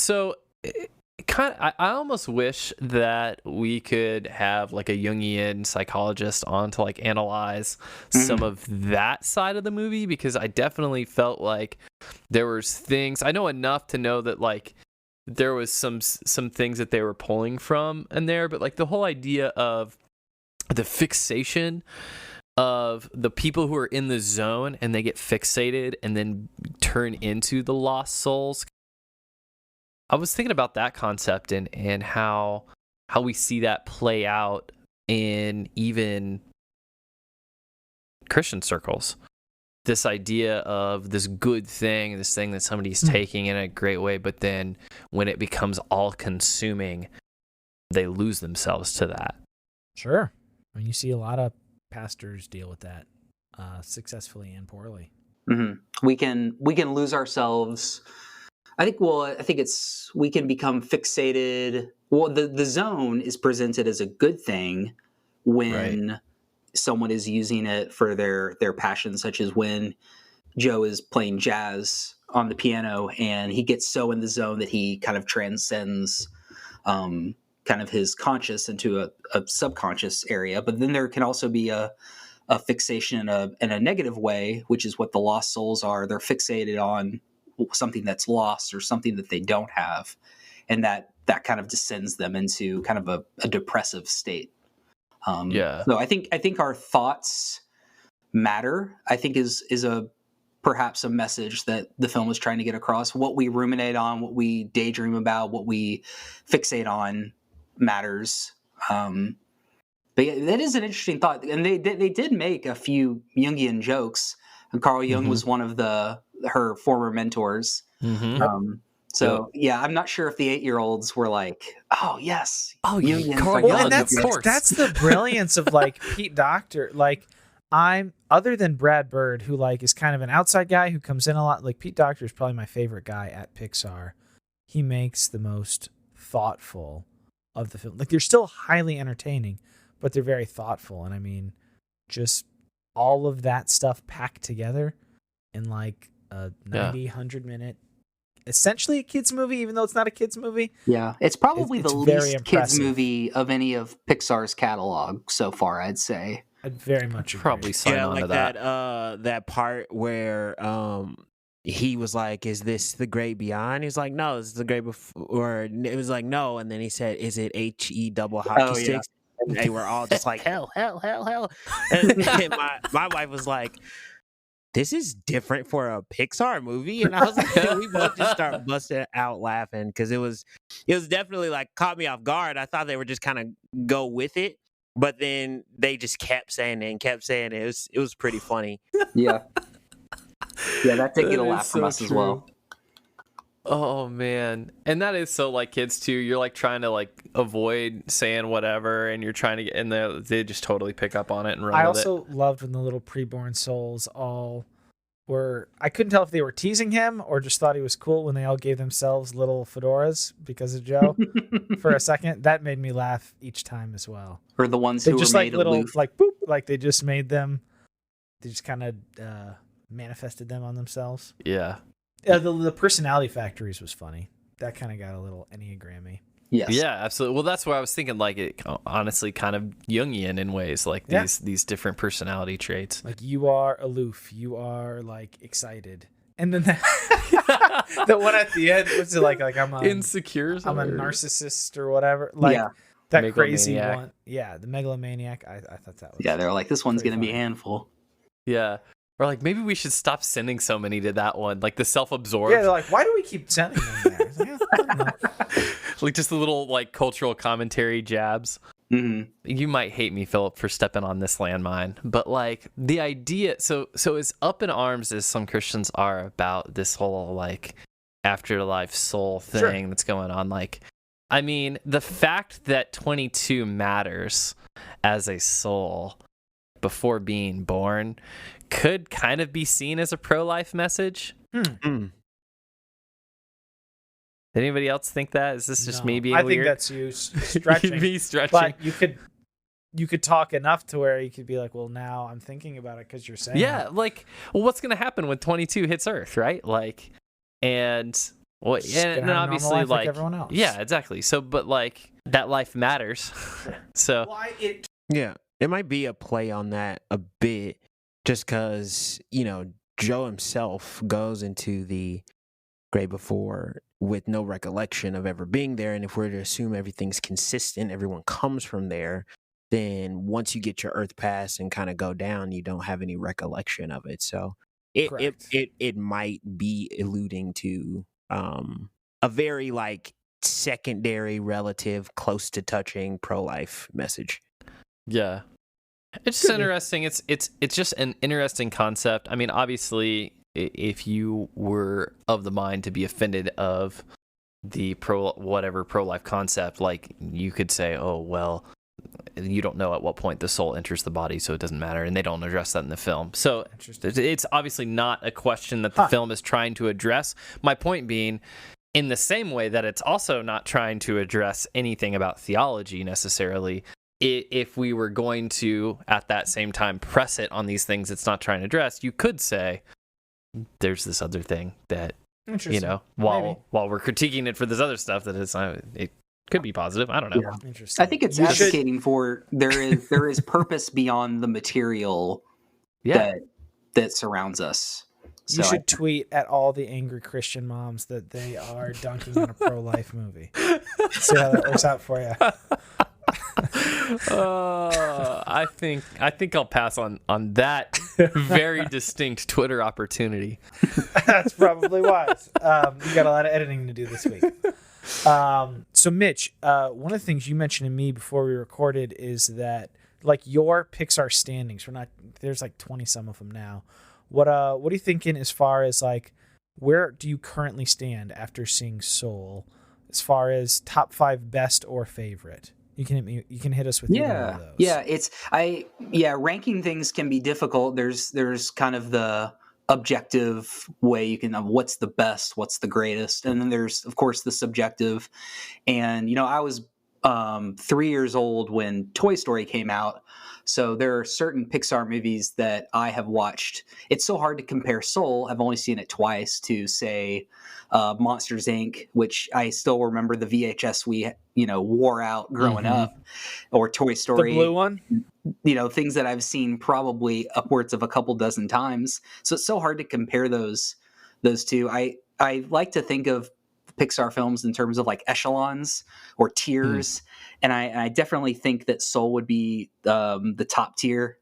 I almost wish that we could have like a Jungian psychologist on to like analyze some of that side of the movie, because I definitely felt like there was things, I know enough to know that like there was some things that they were pulling from in there, but like the whole idea of the fixation of the people who are in the zone and they get fixated and then turn into the lost souls. I was thinking about that concept and how we see that play out in even Christian circles. This idea of this good thing, this thing that somebody's taking in a great way, but then when it becomes all consuming, they lose themselves to that. Sure. I mean, you see a lot of pastors deal with that successfully and poorly. We can lose ourselves. I think we can become fixated. Well, the zone is presented as a good thing when someone is using it for their passion, such as when Joe is playing jazz on the piano and he gets so in the zone that he kind of transcends kind of his conscious into a subconscious area. But then there can also be a fixation in a negative way, which is what the lost souls are. They're fixated on something that's lost or something that they don't have, and that kind of descends them into kind of a depressive state. So I think our thoughts matter. I think is perhaps a message that the film is trying to get across. What we ruminate on, what we daydream about, what we fixate on matters. But yeah, that is an interesting thought, and they did make a few Jungian jokes. And Carl Jung was one of her former mentors. So yeah, I'm not sure if the 8-year-olds were like, "Oh yes, Jungian Carl Well, Jung, and of course." that's the brilliance of like Pete Docter. Like I'm other than Brad Bird, who like is kind of an outside guy who comes in a lot. Like Pete Docter is probably my favorite guy at Pixar. He makes the most thoughtful of the film. Like they're still highly entertaining, but they're very thoughtful. And I mean, just all of that stuff packed together in like a 100 minute, essentially a kid's movie, even though it's not a kid's movie. Yeah, it's probably It's the very least kids impressive. movie of any of Pixar's catalog so far, I'd say. I'd very much agree. Probably sign on like to that. that part where he was like, "Is this the great beyond?" He's like, "No, this is the great before." Or it was like, "No," and then he said, "Is it HE double hockey Oh, yeah. sticks?" And they were all just like, "Hell, hell, hell, hell." And my wife was like, "This is different for a Pixar movie," and I was like, we both just start busting out laughing because it was definitely like caught me off guard. I thought they were just kind of go with it, but then they just kept saying it and kept saying it. It was pretty funny. Yeah, that did get a That is laugh from so us as true. well. Oh man. And that is so like kids too. You're like trying to like avoid saying whatever, and you're trying to get, and they just totally pick up on it and run I with it. also loved when the little preborn souls all were. I couldn't tell if they were teasing him or just thought he was cool when they all gave themselves little fedoras because of Joe. For a second, that made me laugh each time as well. Or the ones They who just were like made little aloof. like boop, like they just made them. They just kind of manifested them on themselves. Yeah. The personality factories was funny. That kind of got a little Enneagrammy. Yes. Yeah, absolutely. Well, that's where I was thinking, like, it honestly kind of Jungian in ways, like these different personality traits. Like you are aloof, you are like excited, and then the one at the end was like I'm Insecure. I'm a narcissist or whatever. Like that crazy Megalomaniac. one. Yeah, the megalomaniac. I thought that was. Yeah, they're like, this one's pretty going to be a funny. handful. Yeah. Or like maybe we should stop sending so many to that one, like the self-absorbed. Yeah, they're like, why do we keep sending them there? It's like, yeah, I don't know. Like just the little like cultural commentary jabs. Hmm. You might hate me, Philip, for stepping on this landmine, but like the idea, so as up in arms as some Christians are about this whole like afterlife soul thing that's going on, like, I mean, the fact that 22 matters as a soul before being born could kind of be seen as a pro-life message. Anybody else think that? Is this just No, me being I weird? think that's you stretching. Me stretching. But you could talk enough to where you could be like, well, now I'm thinking about it because you're saying Yeah, it. like, well, what's going to happen when 22 hits Earth, right? Like, and well, Just and gonna have a normal obviously, life like everyone else. yeah, exactly. So, but like that life matters. So, Why it? Yeah, it might be a play on that a bit, just because Joe himself goes into the grave before with no recollection of ever being there, and if we're to assume everything's consistent, everyone comes from there, then once you get your Earth pass and kind of go down, you don't have any recollection of it. So it might be alluding to a very like secondary relative close to touching pro-life message. yeah, it's just interesting. It's just an interesting concept. I mean, obviously, if you were of the mind to be offended of the pro-life concept, like you could say, oh well, you don't know at what point the soul enters the body, so it doesn't matter, and they don't address that in the film. So it's obviously not a question that the film is trying to address. My point being, in the same way that it's also not trying to address anything about theology necessarily, if we were going to at that same time press it on these things it's not trying to address, you could say there's this other thing that, while we're critiquing it for this other stuff, that is it could be positive. I don't know. Yeah. Interesting. I think it's advocating for there is purpose beyond the material that surrounds us. So You should tweet at all the angry Christian moms that they are dunking on a pro-life movie. See how that works out for you. I think I'll pass on that very distinct Twitter opportunity. That's probably wise. You got a lot of editing to do this week. So Mitch, one of the things you mentioned to me before we recorded is that like your Pixar standings, there's like 20 some of them now. What are you thinking as far as like where do you currently stand after seeing Soul as far as top 5 best or favorite? You can hit us with either one of those. Ranking things can be difficult. There's kind of the objective way you can what's the best, what's the greatest, and then there's of course the subjective. And I was 3 years old when Toy Story came out, so there are certain Pixar movies that I have watched. It's so hard to compare Soul, I've only seen it twice, to say Monsters Inc., which I still remember the VHS we wore out growing up, or Toy Story, the blue one. Things that I've seen probably upwards of a couple dozen times. So it's so hard to compare those two. I like to think of Pixar films in terms of like echelons or tiers, and I definitely think that Soul would be the top tier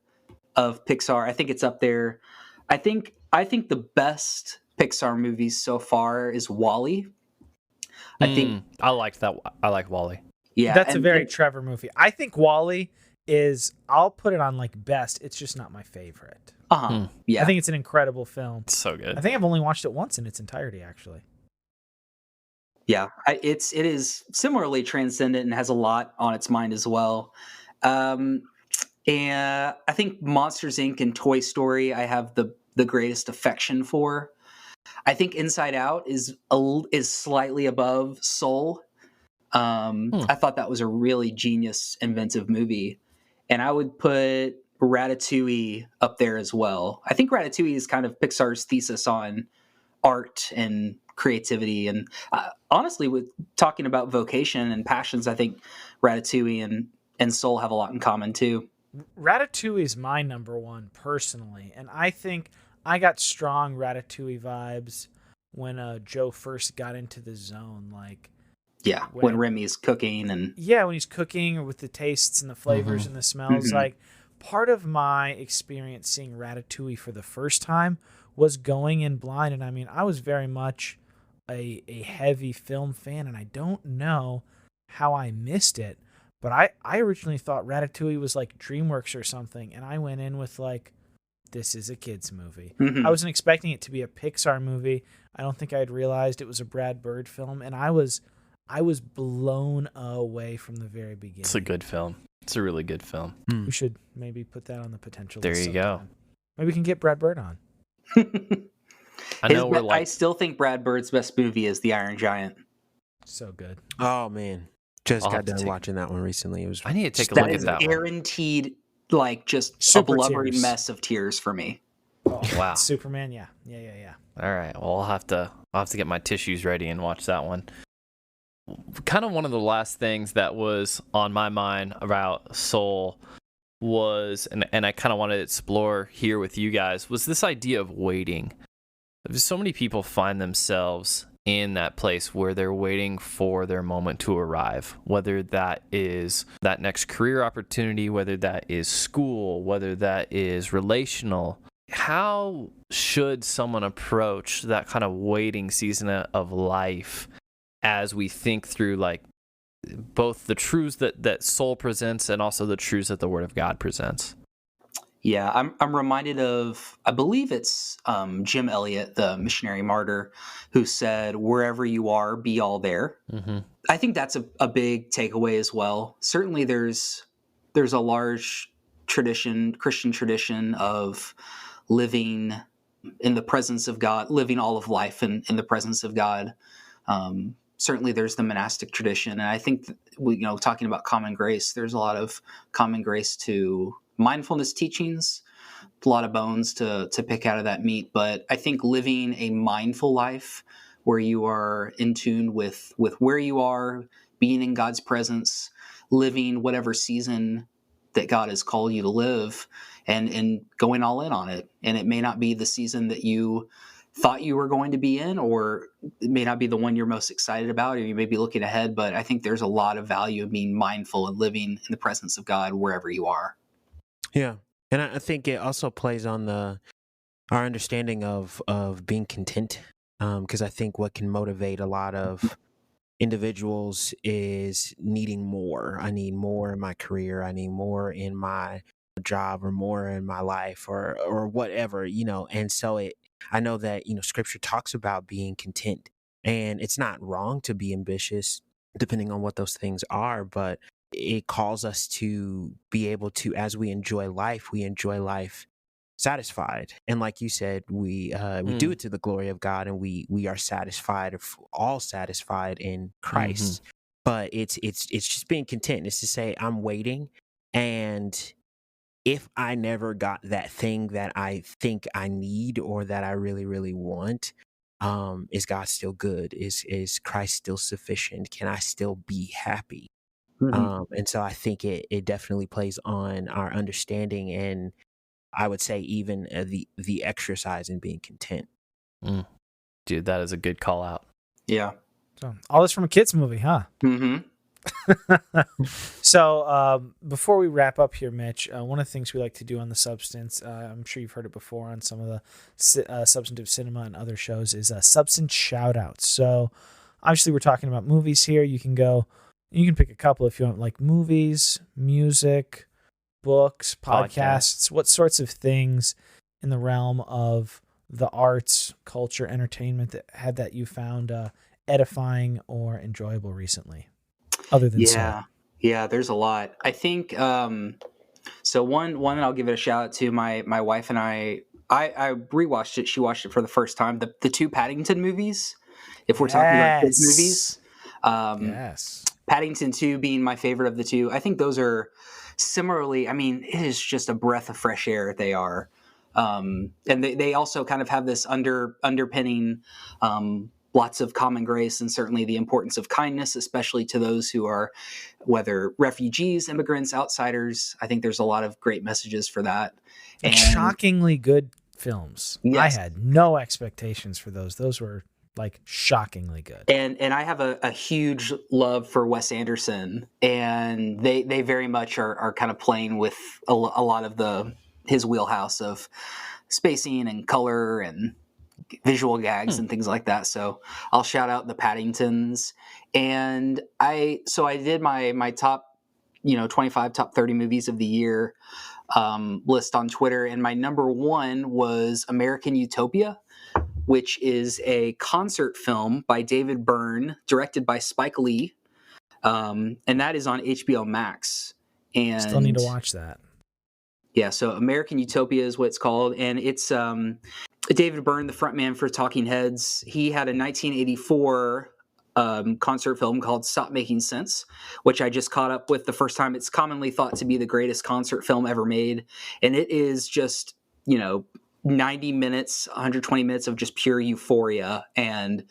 of Pixar. I think it's up there. I think the best Pixar movies so far is WALL-E. I think I liked that. I like WALL-E. Yeah, that's a very Trevor movie. I think WALL-E is. I'll put it on like best. It's just not my favorite. Yeah, I think it's an incredible film. It's so good. I think I've only watched it once in its entirety, actually. Yeah, it is similarly transcendent and has a lot on its mind as well. Um, and I think Monsters Inc. and Toy Story I have the greatest affection for. I think Inside Out is slightly above Soul. I thought that was a really genius, inventive movie, and I would put Ratatouille up there as well. I think Ratatouille is kind of Pixar's thesis on art and creativity, and honestly, with talking about vocation and passions, I think Ratatouille and Soul have a lot in common too. Ratatouille is my number one personally, and I think I got strong Ratatouille vibes when Joe first got into the zone. Like, Yeah, when Remy's cooking and when he's cooking with the tastes and the flavors and the smells. Like, part of my experience seeing Ratatouille for the first time was going in blind, and I mean, I was very much a heavy film fan, and I don't know how I missed it. But I originally thought Ratatouille was like DreamWorks or something, and I went in with like, this is a kid's movie. I wasn't expecting it to be a Pixar movie. I don't think I had realized it was a Brad Bird film, and I was blown away from the very beginning. It's a good film. It's a really good film. We should maybe put that on the potential There list you go. sometime. Maybe we can get Brad Bird on. I know I still think Brad Bird's best movie is The Iron Giant. So good. Oh man, just I'll got have to done take- watching that one recently. It was I need to take a That look is at that one. guaranteed, like just Super a blubbery tears. mess of tears for me. Oh, Wow. Superman, yeah. All right. Well, I'll have to get my tissues ready and watch that one. Kind of one of the last things that was on my mind about Soul was, and I kind of want to explore here with you guys, was this idea of waiting. So many people find themselves in that place where they're waiting for their moment to arrive, whether that is that next career opportunity, whether that is school, whether that is relational. How should someone approach that kind of waiting season of life as we think through like both the truths that Soul presents and also the truths that the Word of God presents? Yeah, I'm reminded of, I believe it's Jim Elliot, the missionary martyr, who said, "Wherever you are, be all there." Mm-hmm. I think that's a big takeaway as well. Certainly, there's a large tradition, Christian tradition of living in the presence of God, living all of life in the presence of God. Certainly, there's the monastic tradition, and I think talking about common grace, there's a lot of common grace to mindfulness teachings, a lot of bones to pick out of that meat. But I think living a mindful life where you are in tune with where you are, being in God's presence, living whatever season that God has called you to live, and going all in on it. And it may not be the season that you thought you were going to be in, or it may not be the one you're most excited about, or you may be looking ahead. But I think there's a lot of value in being mindful and living in the presence of God wherever you are. Yeah, and I think it also plays on our understanding of being content, because I think what can motivate a lot of individuals is needing more. I need more in my career. I need more in my job, or more in my life, or whatever, And so I know that Scripture talks about being content, and it's not wrong to be ambitious, depending on what those things are, but it calls us to be able to, as we enjoy life satisfied. And like you said, we do it to the glory of God, and we are satisfied, all satisfied in Christ. But it's just being content. It's to say, I'm waiting, and if I never got that thing that I think I need, or that I really, really want, is God still good? Is Christ still sufficient? Can I still be happy? And so I think it definitely plays on our understanding, and I would say even the exercise in being content. Dude, that is a good call out. Yeah. So all this from a kids movie, huh? So before we wrap up here, Mitch, one of the things we like to do on the Substance, I'm sure you've heard it before on some of the Substantive Cinema and other shows, is Substance Shoutouts. So obviously we're talking about movies here. You can pick a couple if you want, like movies, music, books, podcasts, what sorts of things in the realm of the arts, culture, entertainment that you found edifying or enjoyable recently, other than Soul? Yeah, there's a lot. I think so one I'll give it a shout out to my wife and I rewatched it. She watched it for the first time. The two Paddington movies, if we're talking about kids movies. Yes. Paddington 2 being my favorite of the two. I think those are similarly, I mean, it is just a breath of fresh air. They are. And they also kind of have this underpinning, lots of common grace, and certainly the importance of kindness, especially to those who are, whether refugees, immigrants, outsiders. I think there's a lot of great messages for that. And shockingly good films. Yes. I had no expectations for those. Those were like shockingly good. And I have a huge love for Wes Anderson, and they very much are kind of playing with a lot of his wheelhouse of spacing and color and visual gags and things like that. So I'll shout out the Paddingtons. And I did my top 25 top 30 movies of the year list on Twitter, and my number one was American Utopia, which is a concert film by David Byrne, directed by Spike Lee, and that is on HBO Max. And still need to watch that. Yeah, so American Utopia is what it's called, and it's David Byrne, the frontman for Talking Heads. He had a 1984 concert film called Stop Making Sense, which I just caught up with the first time. It's commonly thought to be the greatest concert film ever made, and it is just 90 minutes, 120 minutes of just pure euphoria and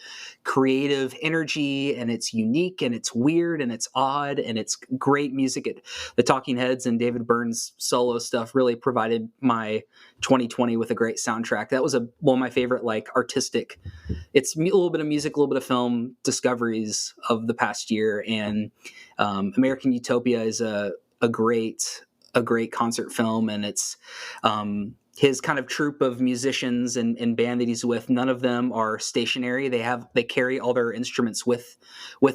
creative energy, and it's unique and it's weird and it's odd and it's great music. The Talking Heads and David Byrne's solo stuff really provided my 2020 with a great soundtrack. That was one of my favorite artistic, it's a little bit of music, a little bit of film discoveries of the past year. And American Utopia is a great concert film, and it's his kind of troupe of musicians and band that he's with. None of them are stationary. They carry all their instruments with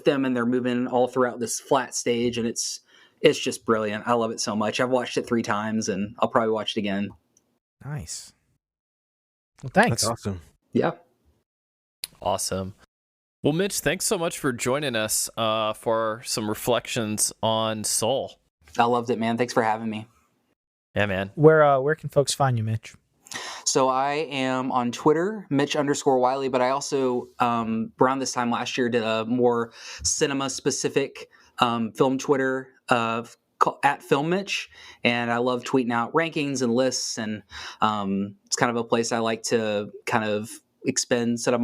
them, and they're moving all throughout this flat stage, and it's just brilliant. I love it so much. I've watched it 3 times, and I'll probably watch it again. Nice. Well, thanks. That's awesome. Yeah. Awesome. Well, Mitch, thanks so much for joining us for some reflections on Soul. I loved it, man. Thanks for having me. Yeah, man. Where can folks find you, Mitch? So I am on Twitter, Mitch_Wiley, but I also, around this time last year, did a more cinema-specific film Twitter at Film Mitch, and I love tweeting out rankings and lists, and it's kind of a place I like to kind of expend some of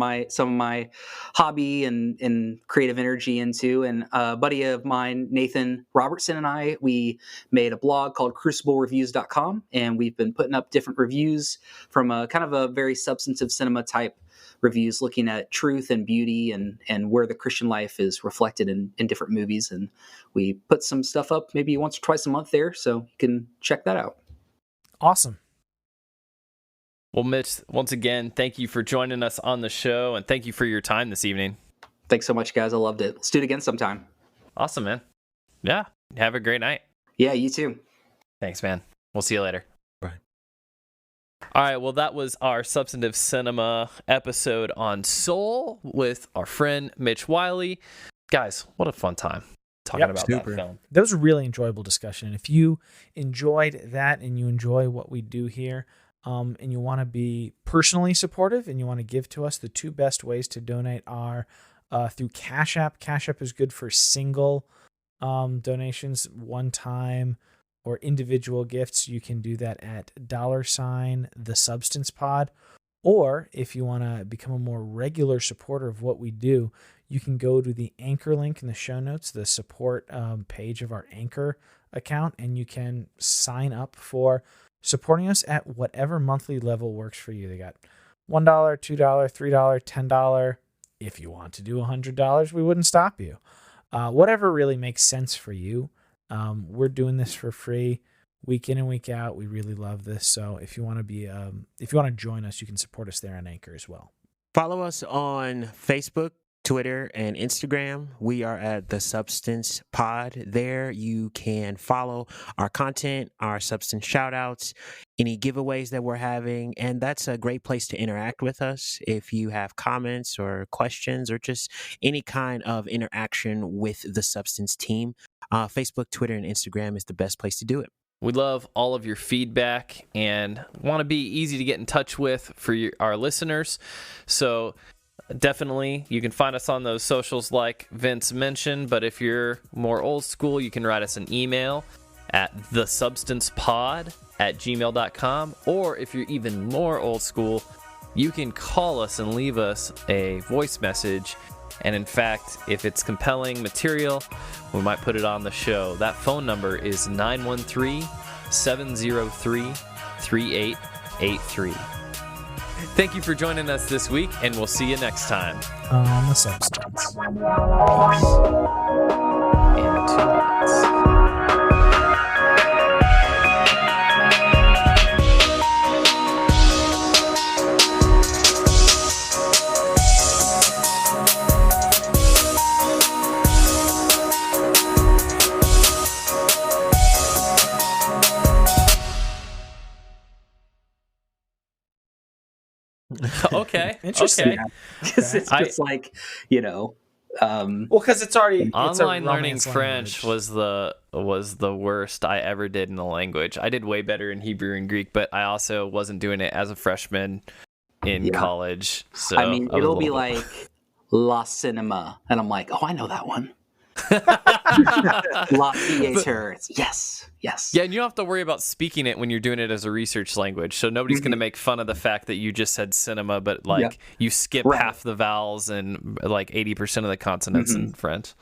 my hobby and creative energy into. And a buddy of mine, Nathan Robertson, and we made a blog called cruciblereviews.com, and we've been putting up different reviews from a kind of a very substantive cinema type reviews, looking at truth and beauty and where the Christian life is reflected in different movies. And we put some stuff up maybe once or twice a month there, so you can check that out. Awesome. Well, Mitch, once again, thank you for joining us on the show, and thank you for your time this evening. Thanks so much, guys. I loved it. Let's do it again sometime. Awesome, man. Yeah. Have a great night. Yeah, you too. Thanks, man. We'll see you later. Bye. All right. Well, that was our Substantive Cinema episode on Soul with our friend Mitch Wiley. Guys, what a fun time talking about that film. That was a really enjoyable discussion. And if you enjoyed that and you enjoy what we do here, and you want to be personally supportive and you want to give to us, the 2 best ways to donate are through Cash App. Cash App is good for single donations, one time, or individual gifts. You can do that at $TheSubstancePod. Or if you want to become a more regular supporter of what we do, you can go to the Anchor link in the show notes, the support page of our Anchor account, and you can sign up for supporting us at whatever monthly level works for you. They got $1, $2, $3, $10. If you want to do $100, we wouldn't stop you. Whatever really makes sense for you. We're doing this for free week in and week out. We really love this. So if you want to join us, you can support us there on Anchor as well. Follow us on Facebook, Twitter, and Instagram. We are at The Substance Pod. There you can follow our content, our Substance Shoutouts, any giveaways that we're having. And that's a great place to interact with us if you have comments or questions or just any kind of interaction with the Substance team. Facebook, Twitter, and Instagram is the best place to do it. We love all of your feedback and want to be easy to get in touch with for our listeners. So definitely, you can find us on those socials like Vince mentioned, but if you're more old school, you can write us an email at thesubstancepod@gmail.com, or if you're even more old school, you can call us and leave us a voice message. And in fact, if it's compelling material, we might put it on the show. That phone number is 913-703-3883. Thank you for joining us this week, and we'll see you next time. On the Substance. In 2 minutes. Okay. Interesting. Okay. Because it's just like, Well, because it's already it's a Online learning Romance French language. was the worst I ever did in the language. I did way better in Hebrew and Greek, but I also wasn't doing it as a freshman in college. So I mean, it'll be like La Cinema, and I'm like, oh, I know that one. La Theatres. Yes. Yeah, and you don't have to worry about speaking it when you're doing it as a research language. So nobody's going to make fun of the fact that you just said cinema, but you skip half the vowels and like 80% of the consonants in French.